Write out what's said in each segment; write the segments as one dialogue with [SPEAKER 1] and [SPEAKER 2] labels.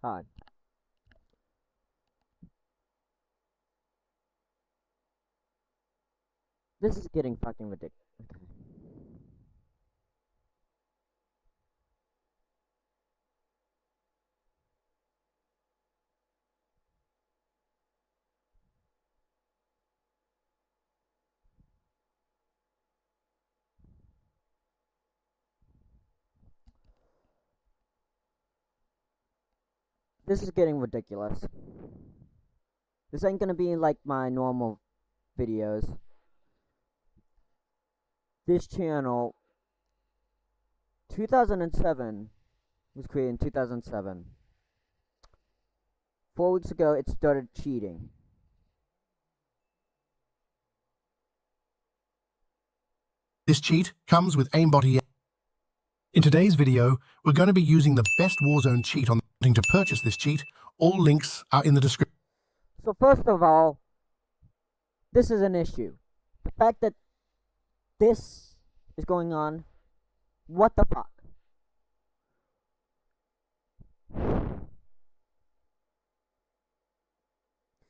[SPEAKER 1] Hi. This is getting fucking ridiculous. Okay. This is getting ridiculous. This ain't gonna be like my normal videos. This channel, 2007, was created in 2007. 4 weeks ago, it started cheating.
[SPEAKER 2] This cheat comes with aimbot. In today's video, we're going to be using the best Warzone cheat on to purchase this cheat. All links are in the description.
[SPEAKER 1] So first of all, this is an issue. The fact that this is going on, what the fuck?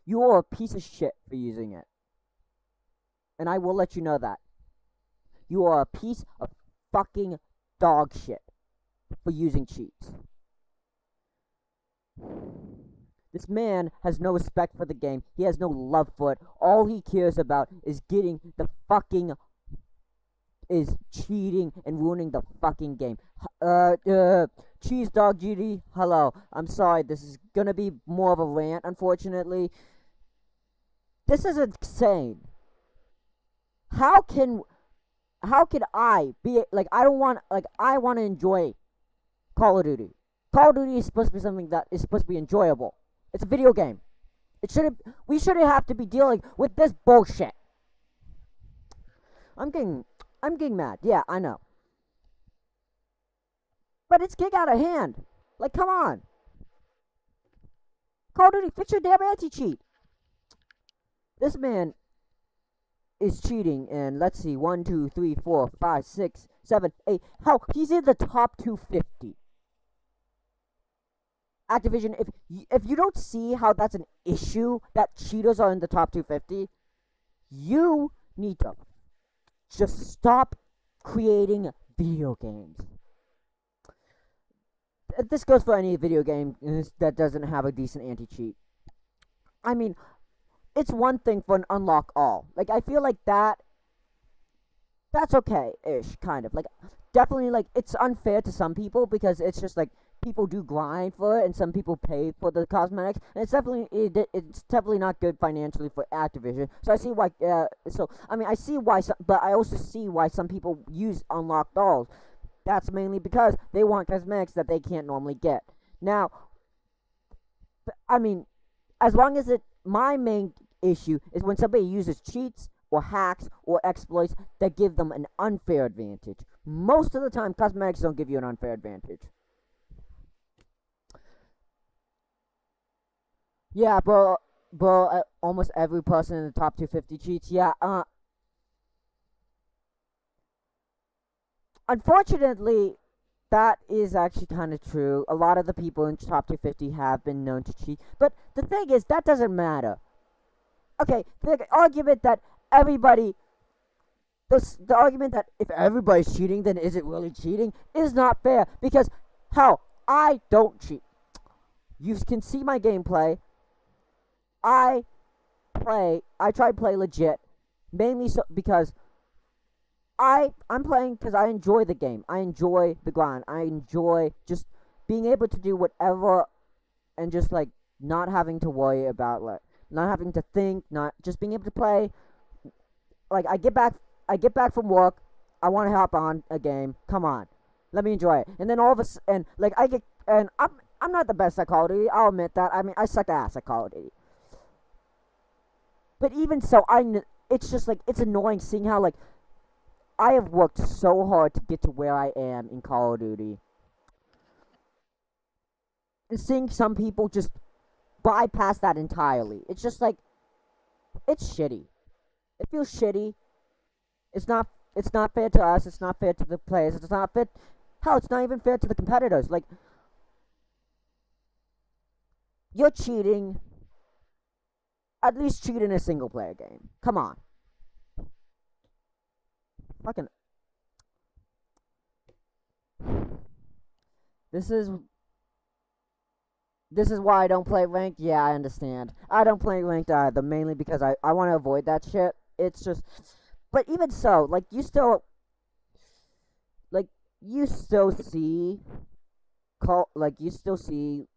[SPEAKER 1] You are a piece of shit for using it. And I will let you know that. You are a piece of fucking dog shit for using cheats. This man has no respect for the game. He has no love for it. All he cares about is getting the fucking... is cheating and ruining the fucking game. Cheese Dog GD, hello. I'm sorry, this is gonna be more of a rant, unfortunately. This is insane. How can I be like, I want to enjoy Call of Duty. Call of Duty is supposed to be something that is supposed to be enjoyable. It's a video game. We shouldn't have to be dealing with this bullshit. I'm getting mad. Yeah, I know. But it's getting out of hand. Like, come on. Call of Duty, fix your damn anti-cheat. This man is cheating, and let's see, 1, 2, 3, 4, 5, 6, 7, 8. Hell, he's in the top 250. Activision, if you don't see how that's an issue, that cheaters are in the top 250, you need to just stop creating video games. This goes for any video game that doesn't have a decent anti-cheat. I mean, it's one thing for an unlock all. Like, I feel like that's okay-ish, kind of. Like, definitely, like, it's unfair to some people because it's just, like, people do grind for it and some people pay for the cosmetics. And it's definitely not good financially for Activision. So I see why, I see why, but I also see why some people use unlocked dolls. That's mainly because they want cosmetics that they can't normally get. Now, I mean, as long as my main issue is when somebody uses cheats or hacks or exploits that give them an unfair advantage. Most of the time, cosmetics don't give you an unfair advantage. Yeah, bro, almost every person in the top 250 cheats. Yeah, unfortunately, that is actually kind of true. A lot of the people in top 250 have been known to cheat. But the thing is, that doesn't matter. Okay, the argument that the argument that if everybody's cheating, then is it really cheating, is not fair. Because, hell, I don't cheat. You can see my gameplay. I try to play legit. Mainly so because I'm playing because I enjoy the game. I enjoy the grind. I enjoy just being able to do whatever and just like not having to worry about like not having to think, not just being able to play. Like I get back from work, I want to hop on a game. Come on, let me enjoy it. And then all of a sudden, like I'm not the best at Call of Duty. I'll admit that. I mean, I suck ass at Call of Duty. But even so, it's just like it's annoying seeing how like I have worked so hard to get to where I am in Call of Duty. And seeing some people just bypass that entirely. It's just like, it's shitty. It feels shitty. It's not fair to us. It's not fair to the players. It's not fair. Hell, it's not even fair to the competitors. Like, you're cheating. At least cheat in a single player game. Come on. Fucking. This is why I don't play ranked. Yeah, I understand. I don't play ranked either, mainly because I want to avoid that shit. It's just, but even so, like you still see you still see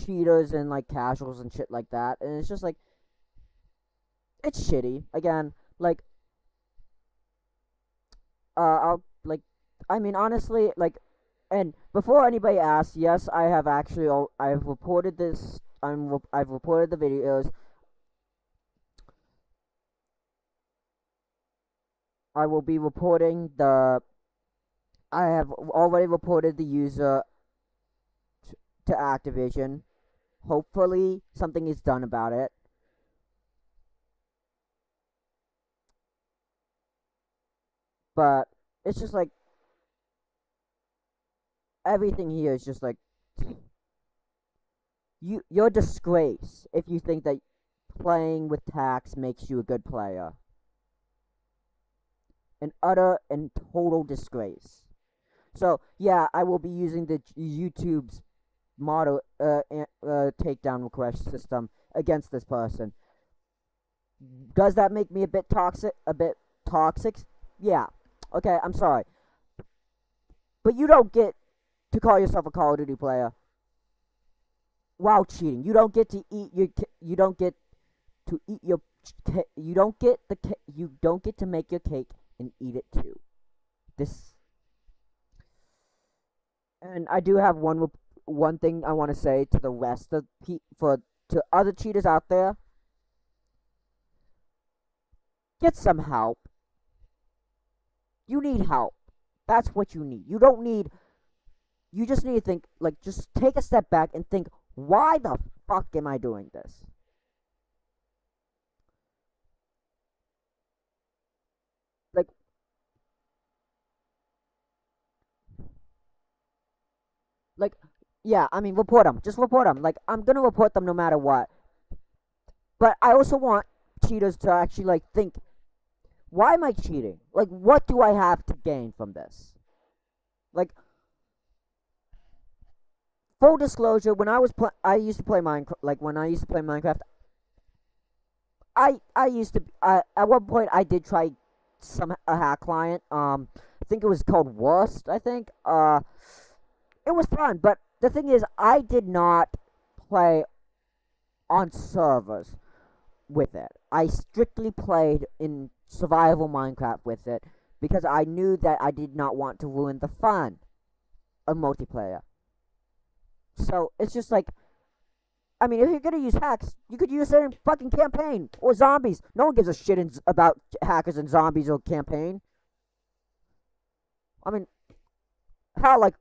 [SPEAKER 1] cheaters and like casuals and shit like that, and it's just like it's shitty. Again, like I'll like I mean honestly like, and before anybody asks, yes, I have actually I've reported this. I've reported the videos. I will be reporting the. I have already reported the user to Activision. Hopefully, something is done about it. But it's just like everything here is just like you're a disgrace if you think that playing with tax makes you a good player. An utter and total disgrace. So yeah, I will be using the YouTube's model takedown request system against this person. Does that make me a bit toxic? Yeah. Okay, I'm sorry. But you don't get to call yourself a Call of Duty player while cheating. You don't get to eat your. You don't get to eat your. You don't get the. You don't get to make your cake and eat it too. This. And I do have one thing I want to say to the rest of to other cheaters out there. Get some help. You need help. That's what you need. You don't need. You just need to think, like, just take a step back and think, why the fuck am I doing this? Like, yeah, I mean, report them. Just report them. Like, I'm gonna report them no matter what. But I also want cheaters to actually, like, think, why am I cheating? Like, what do I have to gain from this? Like, full disclosure, when I used to play Minecraft. Like, when I used to play Minecraft, I used to. At one point, I did try a hack client. I think it was called Worst. I think. It was fun, but the thing is, I did not play on servers with it. I strictly played in survival Minecraft with it because I knew that I did not want to ruin the fun of multiplayer. So it's just like, I mean, if you're gonna use hacks, you could use it in fucking campaign or zombies. No one gives a shit about hackers and zombies or campaign. I mean, how like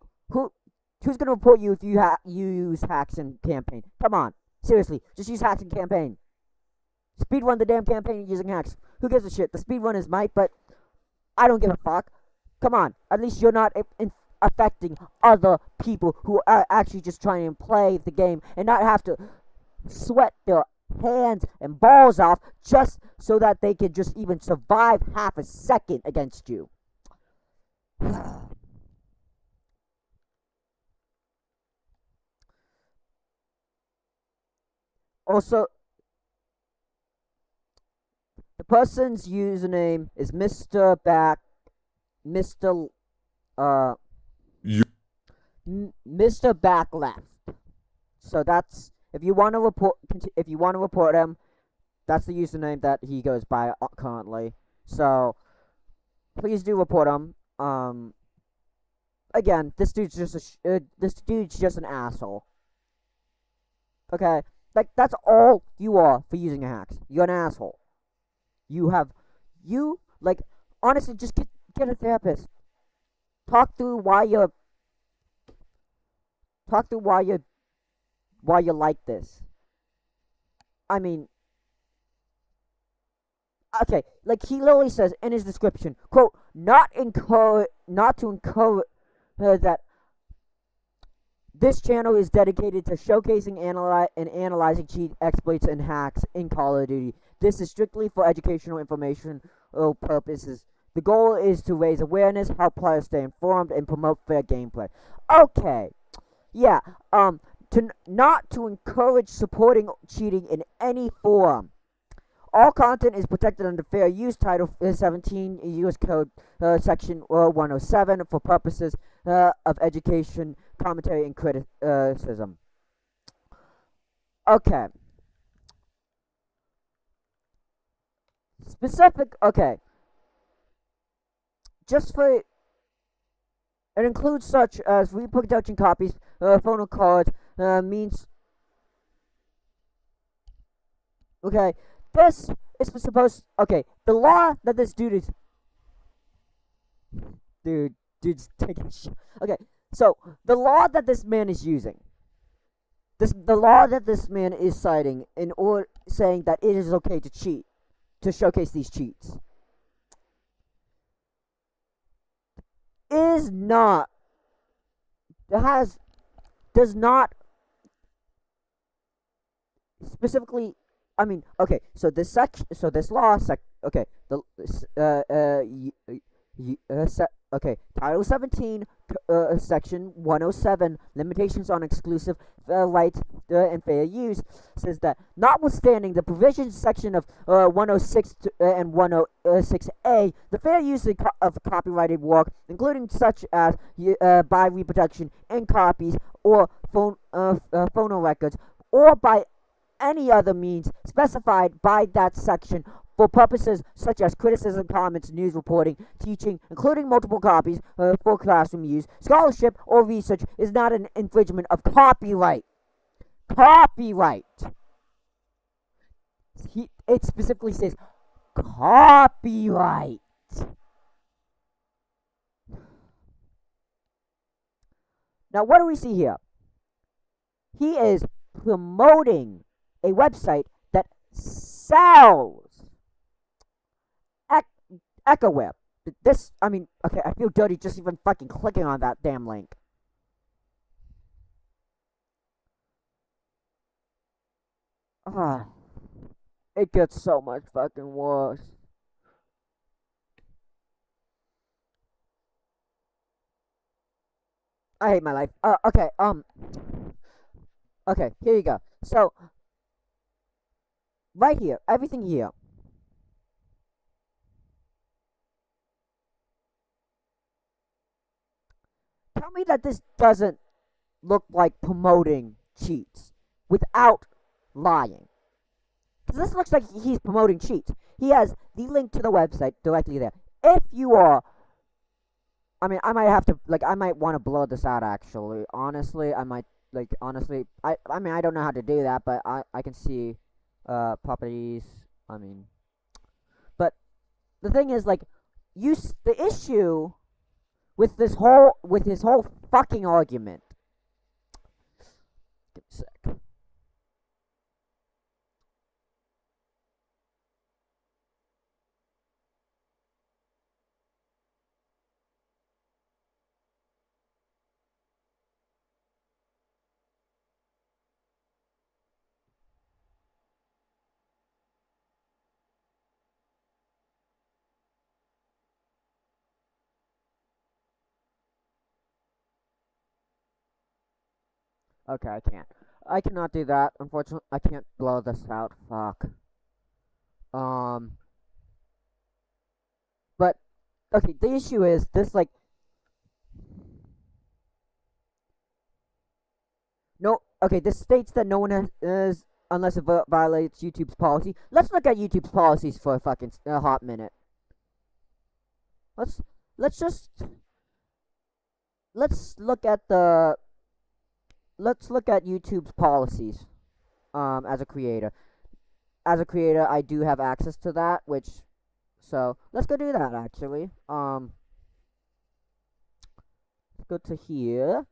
[SPEAKER 1] who's gonna report you if you use hacks in campaign? Come on, seriously, just use hacks in campaign. Speedrun the damn campaign using hacks. Who gives a shit? The speedrunners might, but I don't give a fuck. Come on, at least you're not affecting other people who are actually just trying to play the game and not have to sweat their hands and balls off just so that they can just even survive half a second against you. Also, the person's username is Mr. Uh Mr. Back Left. So that's if you want to report him, that's the username that he goes by currently. So please do report him. Again, this dude's just an asshole. Okay, like that's all you are for using a hack. You're an asshole. You like honestly just get a therapist. Talk through why you're like this. I mean, okay, like he literally says in his description, quote, not to encourage that This channel is dedicated to showcasing and analyzing cheat exploits and hacks in Call of Duty. This is strictly for educational informational purposes. The goal is to raise awareness, help players stay informed, and promote fair gameplay. Okay, yeah, not to encourage supporting cheating in any form. All content is protected under Fair Use Title 17 U.S. Code Section 107 for purposes of education, commentary, and criticism. Okay. Okay. Just for, it includes such as reproduction copies, phone cards, means. Okay. This is supposed. Okay, the law that this dude is. Dude's taking a shit. Okay, so the law that this man is using. The law that this man is citing in order saying that it is okay to cheat, to showcase these cheats, is not. Does not specifically. I mean, okay, so this law, okay, okay, Title 17, Section 107, limitations on exclusive rights and fair use, says that notwithstanding the provisions section of 106 and 106A, the fair use of copyrighted work, including such as by reproduction in copies or phono records, or by any other means specified by that section for purposes such as criticism, comments, news reporting, teaching, including multiple copies for classroom use, scholarship, or research, is not an infringement of copyright. Copyright. It specifically says copyright. Now, what do we see here? He is promoting a website that sells EchoWeb. I mean, okay, I feel dirty just even fucking clicking on that damn link. It gets so much fucking worse. I hate my life. Okay, okay, here you go. So, right here, everything here. Tell me that this doesn't look like promoting cheats without lying. Because this looks like he's promoting cheats. He has the link to the website directly there. If you are, I mean, I might have to, like, I might want to blur this out, actually. Honestly, I might, like, honestly, I mean, I don't know how to do that, but I can see, properties, I mean, but the thing is, like, the issue with his whole fucking argument. Give me a sec. Okay, I can't. I cannot do that. Unfortunately, I can't blow this out. Fuck. But okay, the issue is this, like, no. Okay, this states that no one is unless it violates YouTube's policy. Let's look at YouTube's policies for a fucking hot minute. Let's look at YouTube's policies. As a creator, I do have access to that, which, so let's go do that. Actually, let's go to here,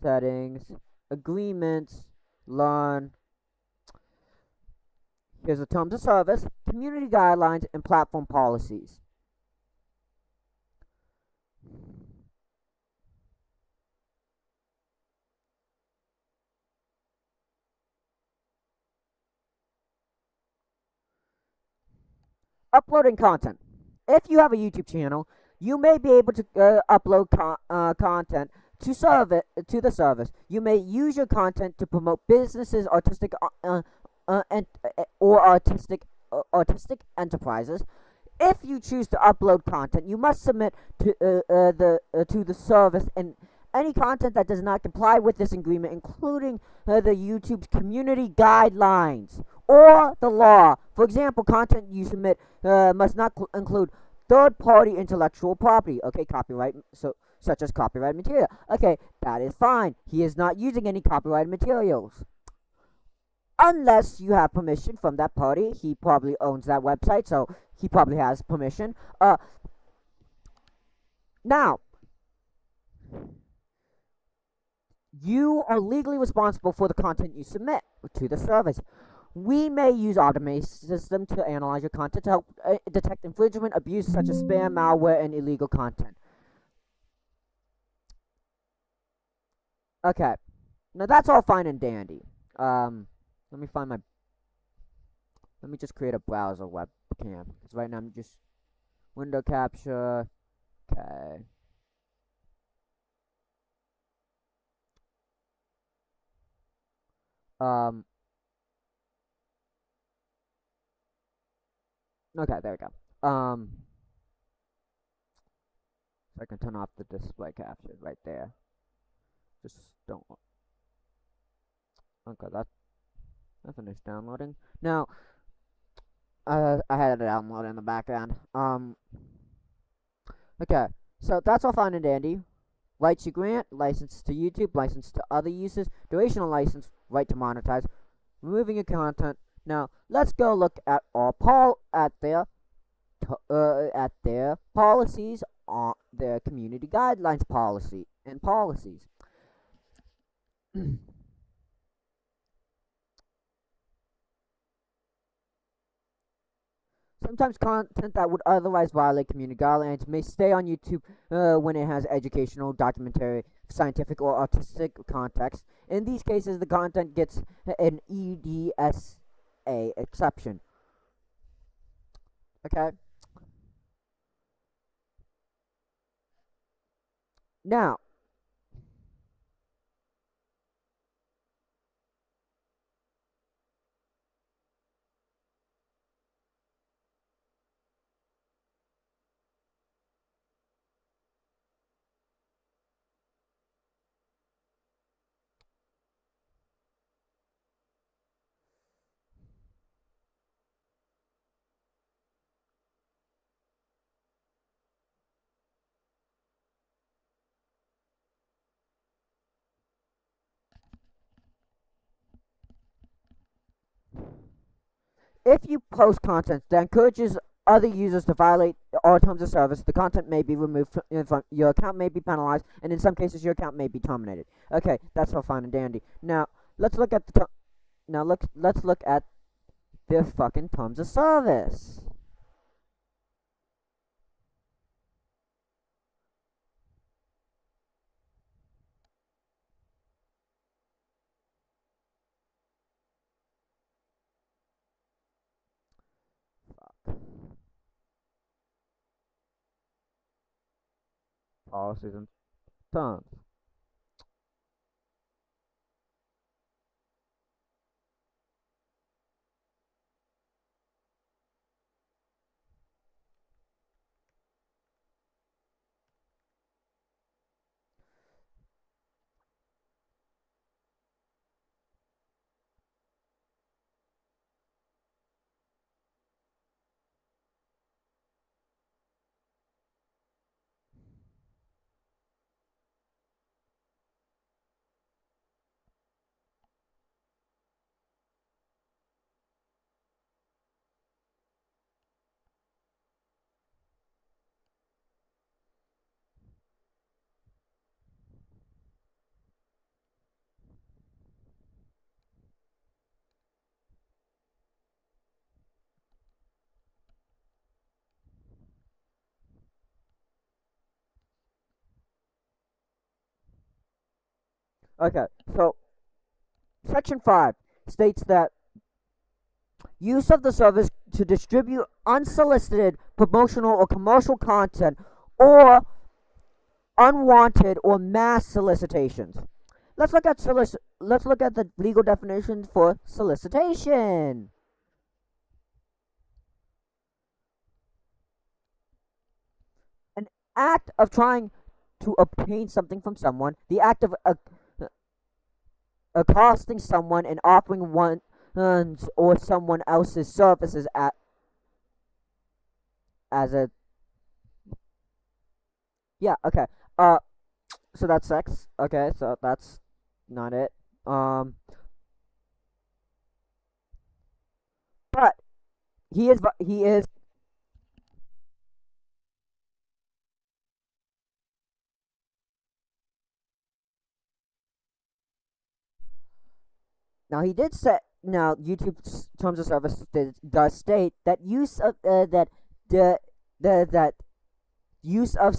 [SPEAKER 1] settings, agreements, learn. Here's the terms of service, community guidelines, and platform policies. Uploading content. If you have a YouTube channel, you may be able to upload content to the service. You may use your content to promote businesses, or artistic enterprises. If you choose to upload content, you must submit to the service and any content that does not comply with this agreement, including the YouTube's community guidelines or the law. For example, content you submit must not include third-party intellectual property. Okay, copyright, such as copyrighted material. Okay, that is fine. He is not using any copyrighted materials. Unless you have permission from that party. He probably owns that website, so he probably has permission. Now, you are legally responsible for the content you submit to the service. We may use automation system to analyze your content to help detect infringement, abuse such as spam, malware, and illegal content. Okay, now that's all fine and dandy. Let me find my. Let me just create a browser webcam because right now I'm just window capture. Okay. Okay, there we go. So I can turn off the display capture right there. Just don't. Okay, that finished downloading. Now, I had it download in the background. Okay, so that's all fine and dandy. Rights you grant, license to YouTube, license to other uses, durational license, right to monetize, removing your content. Now, let's go look at their policies on their community guidelines policy and policies. Sometimes content that would otherwise violate community guidelines may stay on YouTube when it has educational, documentary, scientific, or artistic context. In these cases, the content gets an EDSA exception. Okay? Now, if you post content that encourages other users to violate all terms of service, the content may be removed from your account, may be penalized, and in some cases, your account may be terminated. Okay, that's all fine and dandy. Now, let's look at let's look at their fucking terms of service. Fuck. Policies and terms. Okay, so Section 5 states that use of the service to distribute unsolicited promotional or commercial content or unwanted or mass solicitations. Let's look at the legal definition for solicitation. An act of trying to obtain something from someone, the act of accosting someone and offering one's or someone else's services as a okay. So that's sex. Okay, so that's not it. But he is. Now he did say. Now YouTube's terms of service does state that use of that use of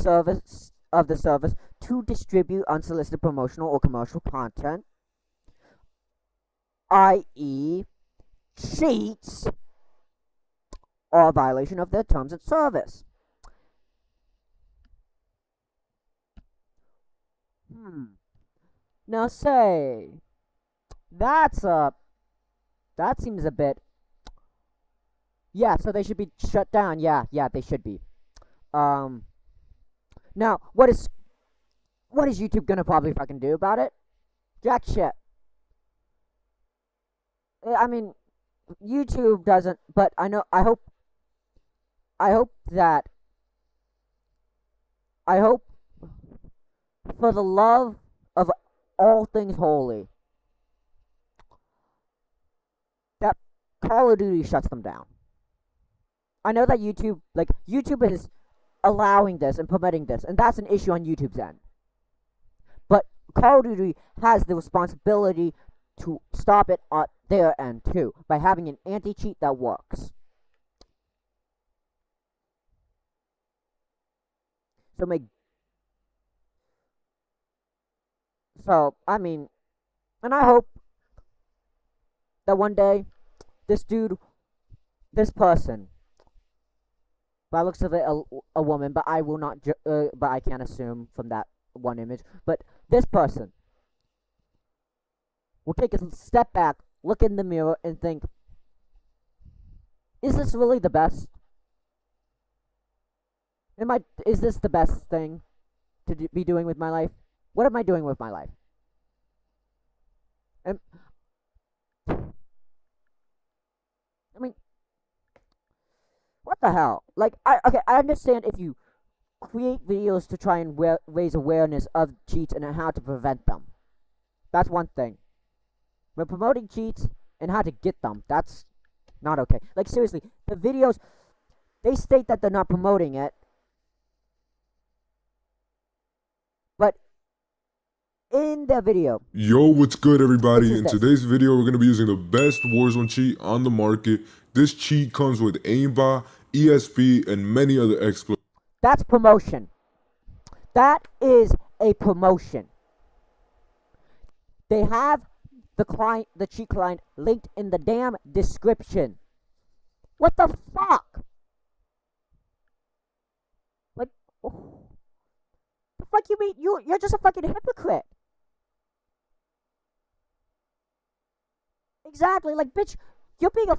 [SPEAKER 1] the service to distribute unsolicited promotional or commercial content, i.e., cheats, are a violation of their terms of service. Now say that seems a bit. Yeah, so they should be shut down. Yeah, they should be. Now what is YouTube gonna probably fucking do about it? Jack shit. I mean, YouTube doesn't, but I hope for the love of all things holy that Call of Duty shuts them down. I know that YouTube is allowing this and permitting this, and that's an issue on YouTube's end. But Call of Duty has the responsibility to stop it on their end too, by having an anti-cheat that works. I mean, and I hope that one day this person, by looks of it, a woman, but I will not, but I can't assume from that one image, but this person will take a step back, look in the mirror, and think, is this really the best? Is this the best thing to be doing with my life? What am I doing with my life? And I mean, what the hell? Like, I understand if you create videos to try and raise awareness of cheats and how to prevent them. That's one thing. But promoting cheats and how to get them, that's not okay. Like, seriously, the videos, they state that they're not promoting it, but in the video.
[SPEAKER 3] Yo, what's good, everybody? In today's video, we're going to be using the best Warzone cheat on the market. This cheat comes with aimbot, ESP, and many other exploits.
[SPEAKER 1] That's promotion. That is a promotion. They have the cheat client linked in the damn description. What the fuck? Like, oh, the fuck you mean? You're just a fucking hypocrite. Exactly, like, bitch, you're being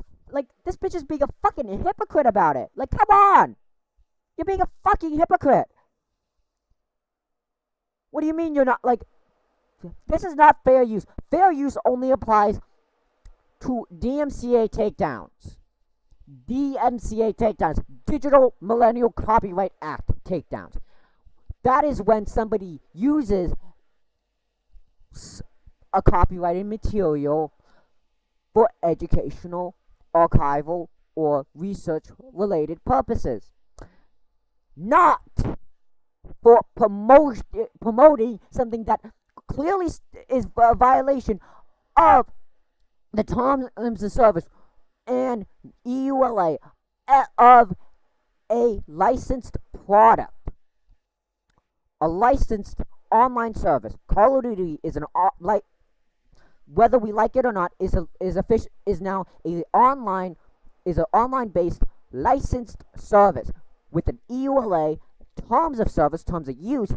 [SPEAKER 1] this bitch is being a fucking hypocrite about it. Like, come on! You're being a fucking hypocrite. What do you mean you're not, like, this is not fair use. Fair use only applies to DMCA takedowns. DMCA takedowns. Digital Millennial Copyright Act takedowns. That is when somebody uses a copyrighted material for educational, archival, or research-related purposes. Not for promoting something that clearly is a violation of the terms of service and EULA of a licensed product. A licensed online service. Call of Duty is whether we like it or not, is now an online is an online-based licensed service with an EULA, terms of service, terms of use,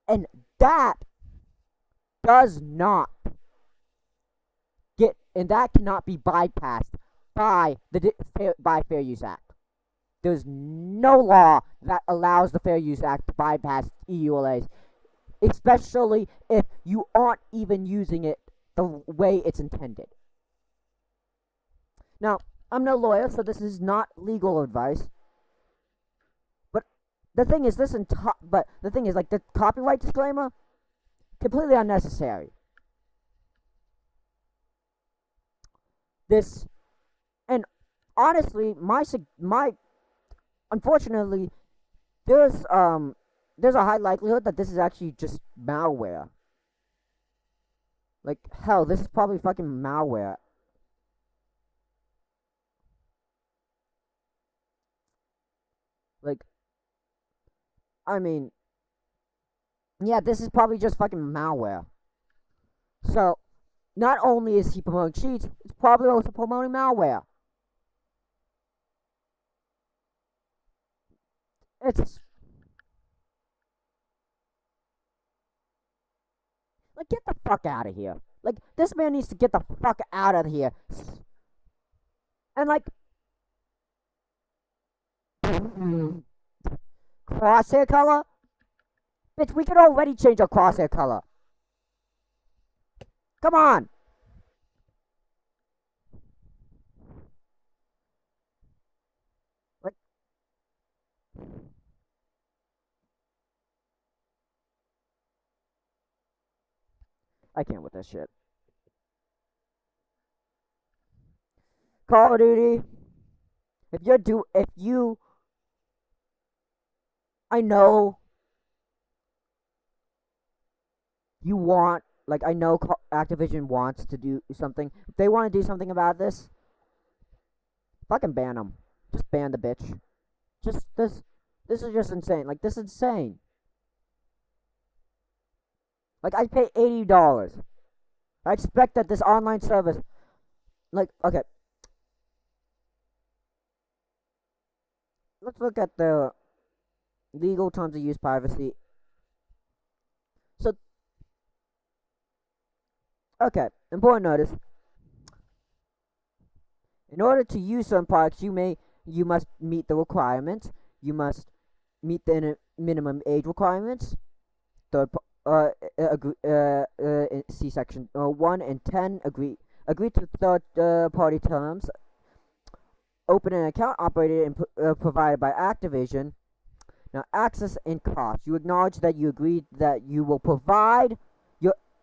[SPEAKER 1] and that does not that cannot be bypassed by by Fair Use Act. There's no law that allows the Fair Use Act to bypass EULAs, especially if you aren't even using it the way it's intended. Now, I'm no lawyer, so this is not legal advice. But the thing is, like the copyright disclaimer, completely unnecessary. This, and honestly, unfortunately, there's a high likelihood that this is actually just malware. Like, hell, this is probably fucking malware. Like, I mean, yeah, this is probably just fucking malware. So, not only is he promoting cheats, it's probably also promoting malware. It's like, get the fuck out of here. Like, this man needs to get the fuck out of here. And like, crosshair color? Bitch, we can already change our crosshair color. Come on! Like, I can't with this shit. Call of Duty. I know you want, like, I know Activision wants to do something. If they want to do something about this, fucking ban them. Just ban the bitch. This is just insane. Like, this is insane. Like, I pay $80. I expect that this online service, like, okay. Let's look at the legal terms of use privacy. So, okay, important notice. In order to use certain products, you must meet the requirements. You must meet the minimum age requirements. See section 1 and 10. Agree to third party terms. Open an account operated and provided by Activision. Now, access and cost. You acknowledge that you agreed that you will provide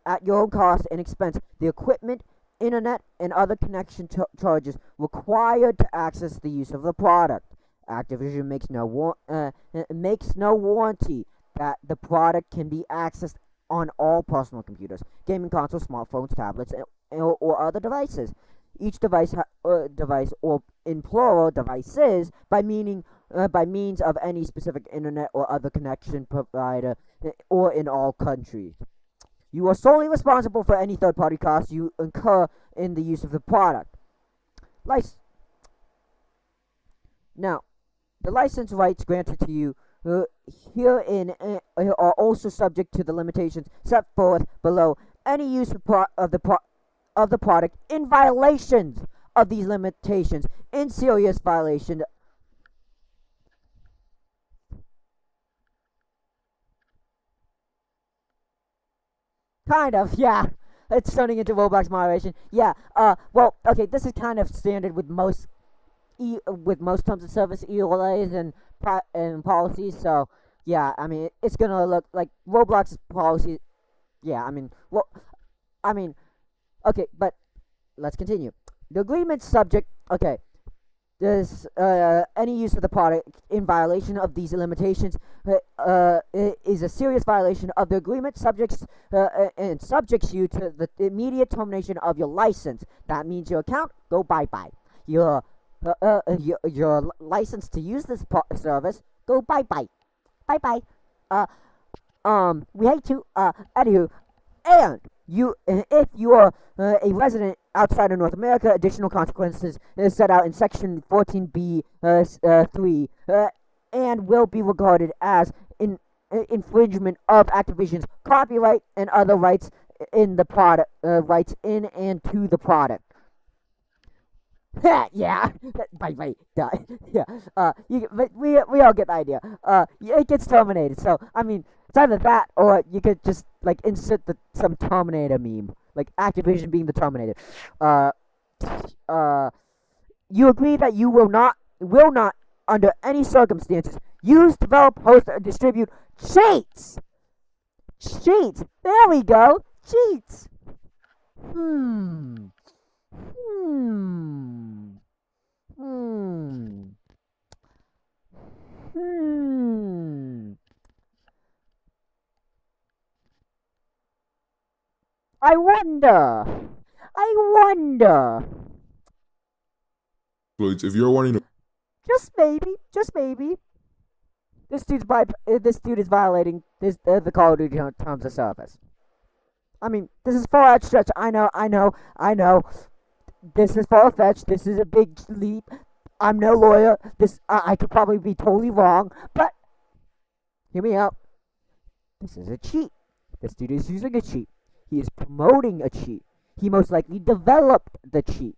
[SPEAKER 1] at your own cost and expense the equipment, internet, and other connection charges required to access the use of the product. Activision makes no warranty that the product can be accessed on all personal computers, gaming consoles, smartphones, tablets, or other devices. Each device or in plural devices by means of any specific internet or other connection provider, or in all countries. You are solely responsible for any third-party costs you incur in the use of the product. Now, the license rights granted to you herein are also subject to the limitations set forth below. Any use of the product in violations of these limitations, in serious violation kind of, yeah. It's turning into Roblox moderation. Yeah. Well, okay. This is kind of standard with most terms of service EULAs and policies. So yeah, I mean, it's gonna look like Roblox's policy. Yeah, I mean, okay, but let's continue. The agreement subject. Okay. There's any use of the product in violation of these limitations is a serious violation of the agreement, and subjects you to the immediate termination of your license. That means your account go bye-bye. Your license to use this service go bye-bye, bye-bye. We hate to anywho, and if you are a resident outside of North America, additional consequences is set out in Section 14B 3 and will be regarded as infringement of Activision's copyright and other rights in the product, rights in and to the product. Yeah, wait, yeah. But we all get the idea. It gets terminated. So I mean, it's either that or you could just like insert some Terminator meme, like Activision being the Terminator. You agree that you will not, under any circumstances, use, develop, host, or distribute cheats. Cheats. There we go. Cheats. Hmm. I wonder.
[SPEAKER 3] If you're wanting to
[SPEAKER 1] Just maybe. This dude is violating the Call of Duty terms of service. I mean, this is far out stretch. I know. This is far-fetched. This is a big leap. I'm no lawyer. I could probably be totally wrong, but hear me out. This is a cheat. This dude is using a cheat. He is promoting a cheat. He most likely developed the cheat.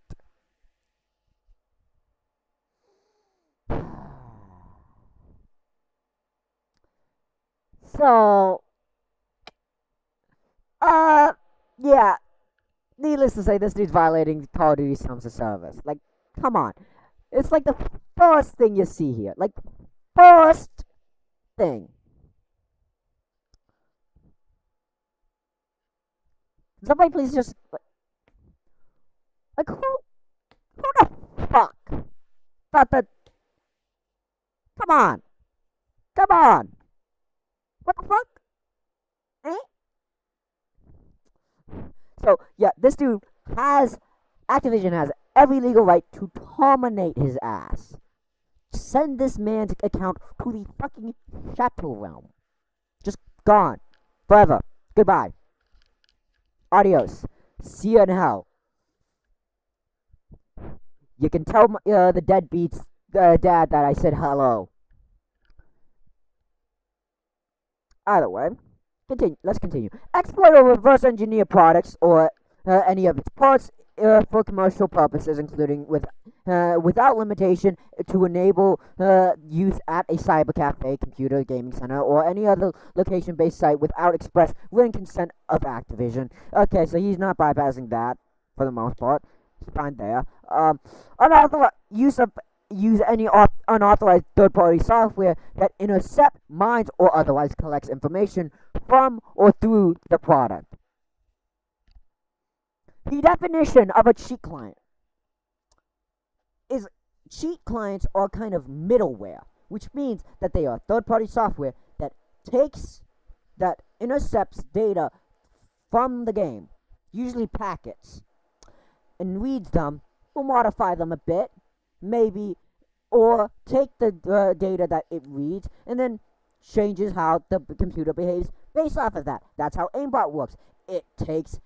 [SPEAKER 1] So, yeah. Needless to say, this dude's violating Call of Duty's terms of service. Like, come on. It's like the first thing you see here. Like, first thing. Somebody please just... Like, who the fuck thought that... Come on. What the fuck? Eh? So, yeah, this dude Activision has every legal right to terminate his ass. Send this man's account to the fucking Shadow Realm. Just gone. Forever. Goodbye. Adios. See you in hell. You can tell the deadbeat's dad that I said hello. Either way. Let's continue. Exploit or reverse engineer products or any of its parts for commercial purposes, including without limitation, to enable use at a cyber cafe, computer, gaming center, or any other location-based site without express written consent of Activision. Okay, so he's not bypassing that for the most part. It's fine there. Unauthorized use any unauthorized third-party software that intercepts, mines, or otherwise collects information from or through the product. The definition of a cheat client is cheat clients are kind of middleware, which means that they are third-party software that intercepts data from the game, usually packets, and reads them, or modify them a bit, maybe, or take the data that it reads and then changes how the computer behaves based off of that. That's how aimbot works. It takes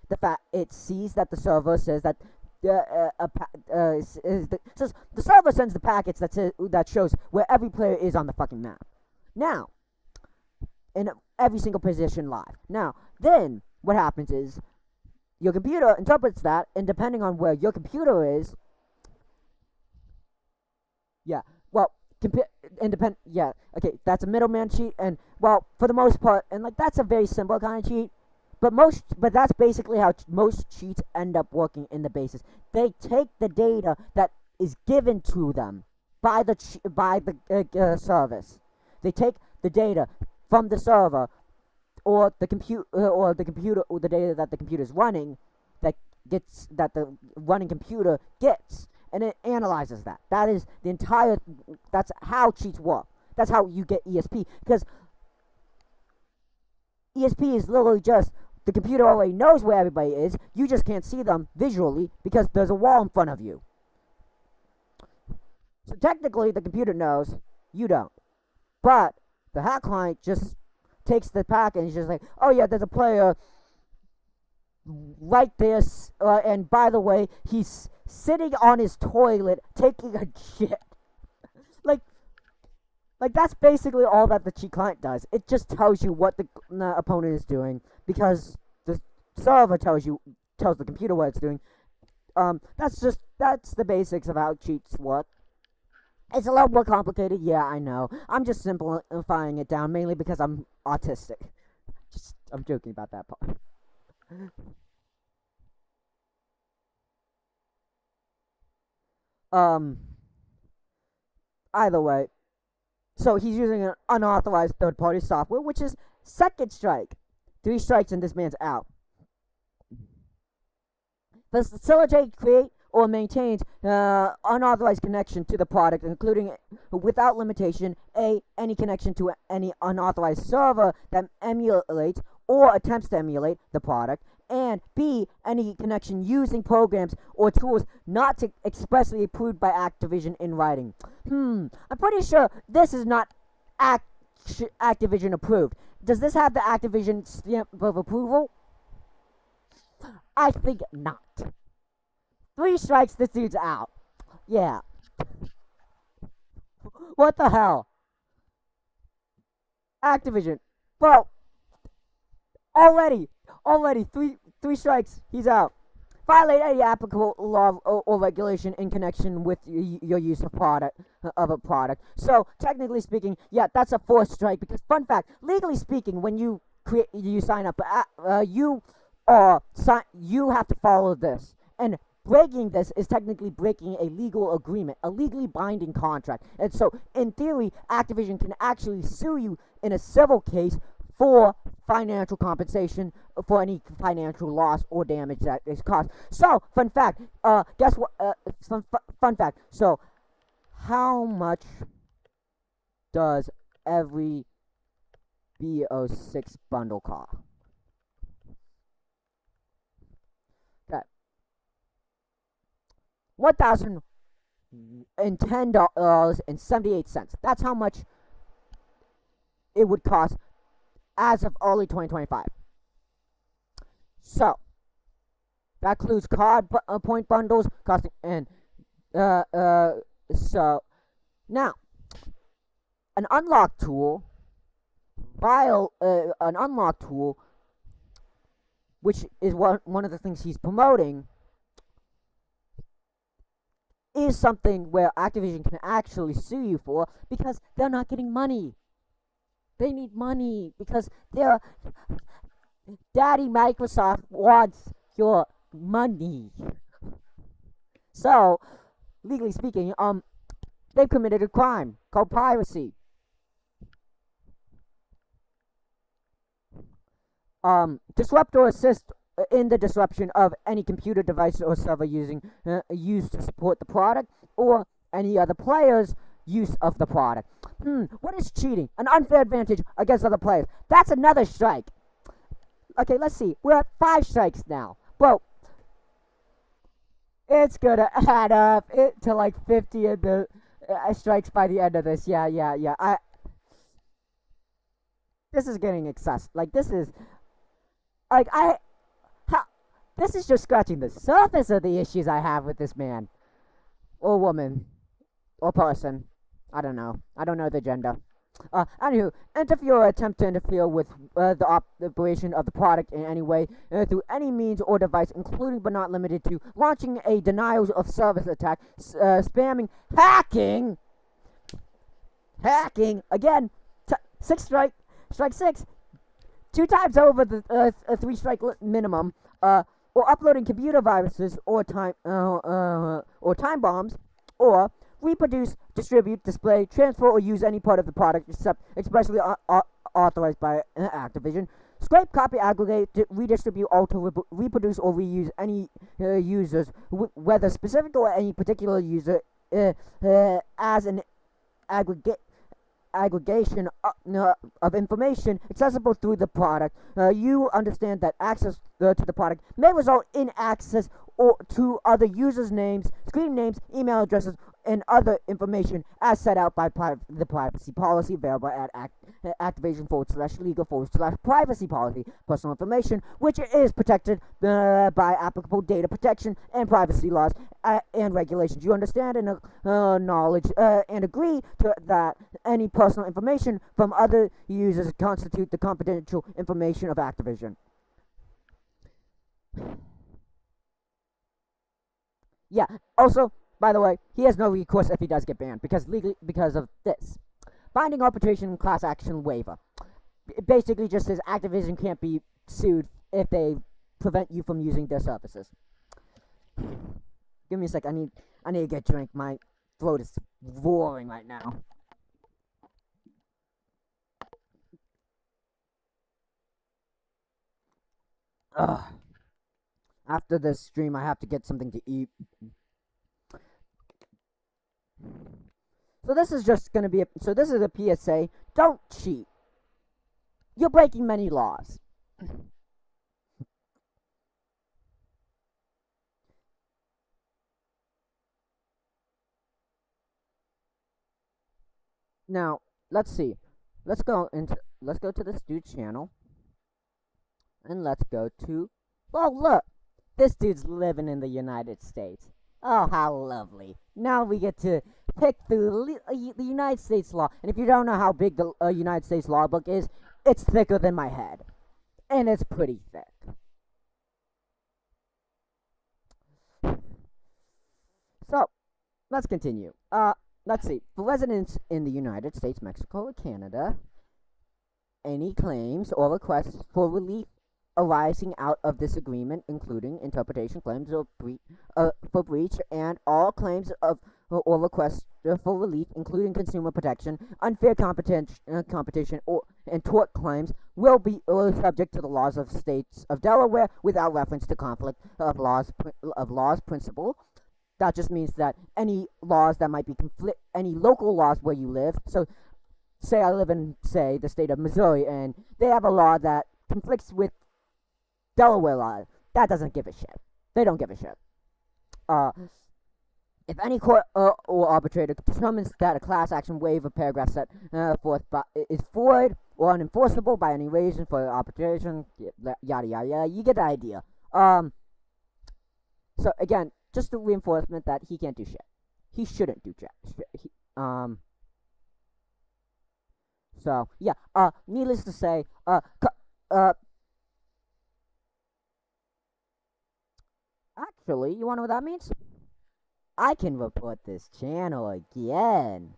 [SPEAKER 1] it sees that the server says that the server sends the packets that shows where every player is on the fucking map. Now, in every single position live. Now, then what happens is your computer interprets that, and depending on where your computer is, okay, that's a middleman cheat, and well, for the most part, and like that's a very simple kind of cheat, but that's basically how most cheats end up working in the basis. They take the data that is given to them by the service. They take the data from the server or the computer or the data that the computer is running that the running computer gets. And it analyzes that. That's how cheats work. That's how you get ESP. Because ESP is literally just, the computer already knows where everybody is. You just can't see them visually because there's a wall in front of you. So technically, the computer knows, you don't. But the hack client just takes the packet and is just like, oh yeah, there's a player right there. And by the way, he's sitting on his toilet taking a shit. like, that's basically all that the cheat client does. It just tells you what the opponent is doing because the server tells the computer what it's doing. That's the basics of how cheats work. It's a lot more complicated, yeah, I know. I'm just simplifying it down, mainly because I'm autistic. I'm joking about that part. Either way, so he's using an unauthorized third-party software, which is second strike. 3 strikes and this man's out. Facilitate, create, or maintains unauthorized connection to the product, including, without limitation, A, any connection to any unauthorized server that emulates or attempts to emulate the product, and B, any connection using programs or tools not expressly approved by Activision in writing. I'm pretty sure this is not Activision approved. Does this have the Activision stamp of approval? I think not. 3 strikes, this dude's out. Yeah. What the hell? Activision. Bro. Already 3 strikes, he's out. Violate any applicable law or regulation in connection with your use of a product. So technically speaking, yeah, that's a 4th strike. Because fun fact, legally speaking, when you sign up, you have to follow this, and breaking this is technically breaking a legal agreement, a legally binding contract. And so, in theory, Activision can actually sue you in a civil case for financial compensation for any financial loss or damage that is caused. So, fun fact, guess what? Fun fact. So, how much does every BO6 bundle cost? Okay. $1,010.78. That's how much it would cost as of early 2025. So that includes card point bundles costing so now an unlock tool, which is one of the things he's promoting, is something where Activision can actually sue you for because they're not getting money. They need money because Daddy Microsoft wants your money. So, legally speaking, they've committed a crime called piracy. Disrupt or assist in the disruption of any computer device or server used to support the product or any other player's use of the product. What is cheating? An unfair advantage against other players. That's another strike. Okay, let's see. We're at 5 strikes now. Bro, it's gonna add up to like 50 in the strikes by the end of this. Yeah. This is getting excessive. Like, this is... Like, this is just scratching the surface of the issues I have with this man. Or woman. Or person. I don't know. I don't know the gender. Anywho, interfere or attempt to interfere with the operation of the product in any way through any means or device, including but not limited to launching a denial of service attack, spamming, hacking, again, 6 strike 6, 2 times over the 3 strike minimum, or uploading computer viruses or time bombs, or reproduce, distribute, display, transfer, or use any part of the product except expressly authorized by Activision. Scrape, copy, aggregate, redistribute, alter, reproduce, or reuse any users, whether specific or any particular user, as an aggregation of information accessible through the product. You understand that access to the product may result in access or to other users' names, screen names, email addresses, and other information as set out by the privacy policy available at Activision /legal/privacy policy. Personal information, which is protected by applicable data protection and privacy laws and regulations. You understand and acknowledge and agree to that any personal information from other users constitute the confidential information of Activision. Yeah. Also, by the way, he has no recourse if he does get banned because of this. Binding arbitration and class action waiver. It basically just says Activision can't be sued if they prevent you from using their services. Give me a sec. I need to get a drink. My throat is roaring right now. Ugh. After this stream, I have to get something to eat. So this is just going to be this is a PSA. Don't cheat. You're breaking many laws. Now, let's see. Let's go to this dude's channel. And let's go to, oh look, this dude's living in the United States. Oh, how lovely. Now we get to pick through the United States law. And if you don't know how big the United States law book is, it's thicker than my head. And it's pretty thick. So, let's continue. Let's see. For residents in the United States, Mexico, or Canada, any claims or requests for relief arising out of this agreement, including interpretation claims for breach, and all claims of or requests for relief, including consumer protection, unfair competition, and tort claims, will be subject to the laws of states of Delaware without reference to conflict of laws principle. That just means that any laws that might be any local laws where you live. So, say I live in, say, the state of Missouri, and they have a law that conflicts with Delaware law. That doesn't give a shit. They don't give a shit. If any court or arbitrator determines that a class action waiver paragraph set forth is void or unenforceable by any reason for arbitration, yada yada yada, you get the idea. So again, just a reinforcement that he can't do shit. He shouldn't do shit. So yeah. Needless to say, actually, you wanna know what that means? I can report this channel again.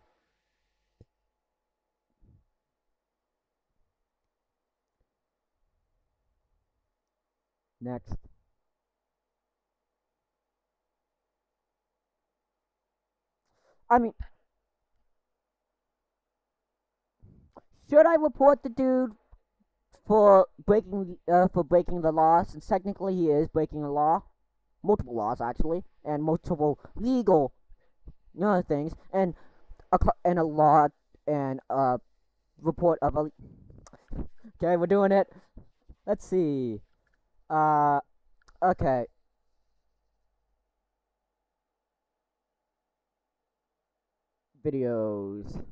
[SPEAKER 1] Next. I mean, should I report the dude for breaking the law? Since technically he is breaking a law, multiple laws actually, and multiple legal things, and a law and a report of a. Okay, we're doing it. Let's see. Okay. Videos.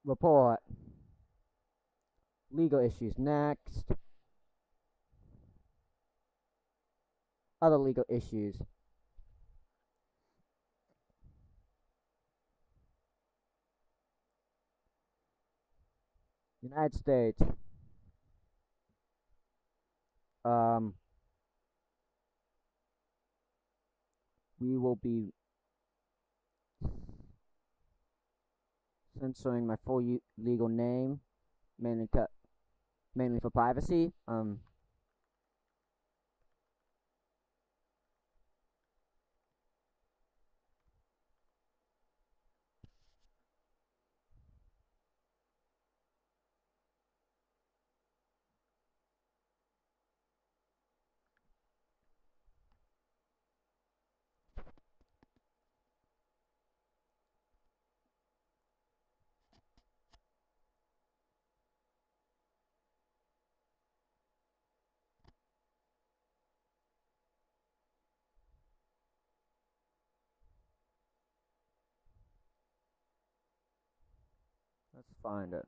[SPEAKER 1] Report. Legal issues next. Other legal issues. United States. We will be censoring my full legal name, mainly for privacy. Let's find it.